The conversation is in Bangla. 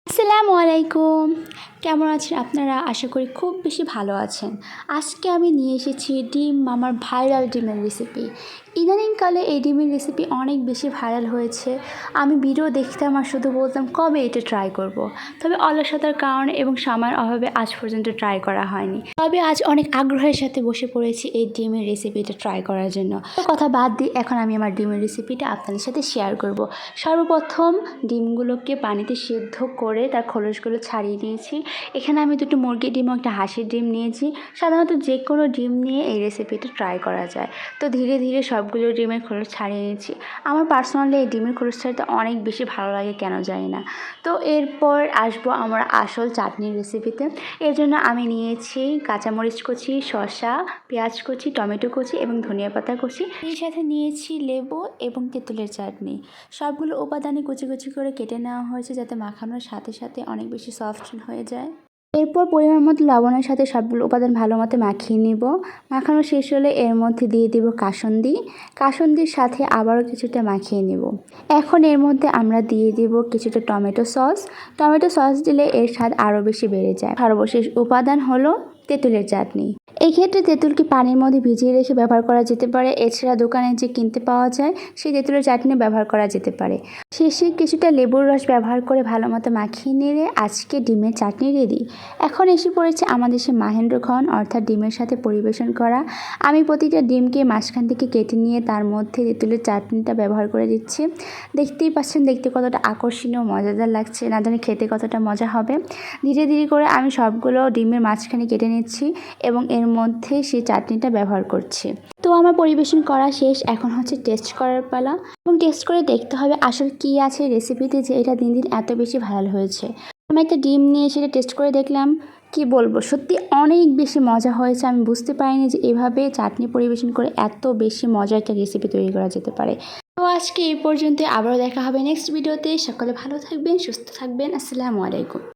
আসসালামু আলাইকুম। কেমন আছেন আপনারা? আশা করি খুব বেশি ভালো আছেন। আজকে আমি নিয়ে এসেছি ডিম মামার ভাইরাল ডিমের রেসিপি। ইদানিংকালে এই ডিমের রেসিপি অনেক বেশি ভাইরাল হয়েছে। আমি ভিডিও দেখতাম আর শুধু বলতাম কবে এটা ট্রাই করব। তবে অলসতার কারণে এবং সময়ের অভাবে আজ পর্যন্ত ট্রাই করা হয়নি। তবে আজ অনেক আগ্রহের সাথে বসে পড়েছি এই ডিমের রেসিপিটা ট্রাই করার জন্য। কথা বাদ দিয়ে এখন আমি আমার ডিমের রেসিপিটা আপনাদের সাথে শেয়ার করব। সর্বপ্রথম ডিমগুলোকে পানিতে সেদ্ধ করে তার খোলসগুলো ছাড়িয়ে নিয়েছি। এখানে আমি দুটো মুরগির ডিম ও একটা হাঁসের ডিম নিয়েছি। সাধারণত যে কোনো ডিম নিয়ে এই রেসিপিটা ট্রাই করা যায়। তো ধীরে ধীরে সবগুলো ডিমের খোলস ছাড়িয়ে নিয়েছি। আমার পার্সোনালি এই ডিমের খোলস ছাড়াতে অনেক বেশি ভালো লাগে, কেন জানি না। তো এরপর আসবো আমরা আসল চাটনির রেসিপিতে। এর জন্য আমি নিয়েছি কাঁচামরিচ কুচি, শসা, পেঁয়াজ কুচি, টমেটো কুচি এবং ধনিয়া পাতা কুচি। এর সাথে নিয়েছি লেবু এবং তেঁতুলের চাটনি। সবগুলো উপাদানই কুচি কুচি করে কেটে নেওয়া হয়েছে যাতে মাখানোর সাথে সাথে অনেক বেশি সফট হয়ে যায়। এরপর পরিমাণ মতো লবণের সাথে সবগুলো উপাদান ভালো মতো মাখিয়ে নিব। মাখানো শেষ হলে এর মধ্যে দিয়ে দিব কাসুন্দি। কাসুন্দির সাথে আবারও কিছুটা মাখিয়ে নিব। এখন এর মধ্যে আমরা দিয়ে দিব কিছুটা টমেটো সস। টমেটো সস দিলে এর স্বাদ আরও বেশি বেড়ে যায়। সর্বশেষ উপাদান হলো তেঁতুলের চাটনি। এই ক্ষেত্রে তেঁতুলকে পানির মধ্যে ভিজিয়ে রেখে ব্যবহার করা যেতে পারে। এছাড়া দোকানে যে কিনতে পাওয়া যায় সেই তেঁতুলের চাটনি ব্যবহার করা যেতে পারে। শেষে কিছুটা লেবুর রস ব্যবহার করে ভালো মতো মাখিয়ে নিলে আজকে ডিমের চাটনি রেডি। এখন এসে পড়েছে আমাদের সে মাহেন্দ্রক্ষণ, অর্থাৎ ডিমের সাথে পরিবেশন করা। আমি প্রতিটা ডিমকে মাঝখান থেকে কেটে নিয়ে তার মধ্যে তেঁতুলের চাটনিটা ব্যবহার করে দিচ্ছি। দেখতেই পাচ্ছেন দেখতে কতটা আকর্ষণীয় মজাদার লাগছে, না জানি খেতে কতটা মজা হবে। ধীরে ধীরে করে আমি সবগুলো ডিমের মাঝখানে কেটে নিচ্ছি এবং এর মধ্যে সেই চাটনিটা ব্যবহার করছি। তো আমার পরিবেশন করা শেষ, এখন হচ্ছে টেস্ট করার পালা। এবং টেস্ট করে দেখতে হবে আসলে কী আছে রেসিপিতে যে এটা দিন দিন এত বেশি ভাইরাল হয়েছে। আমি একটা ডিম নিয়ে সেটা টেস্ট করে দেখলাম, কি বলবো, সত্যি অনেক বেশি মজা হয়েছে। আমি বুঝতে পারিনি যে এভাবে চাটনি পরিবেশন করে এত বেশি মজার একটা রেসিপি তৈরি করা যেতে পারে। তো আজকে এই পর্যন্ত, আবারও দেখা হবে নেক্সট ভিডিওতে। সকলে ভালো থাকবেন, সুস্থ থাকবেন। আসসালামু আলাইকুম।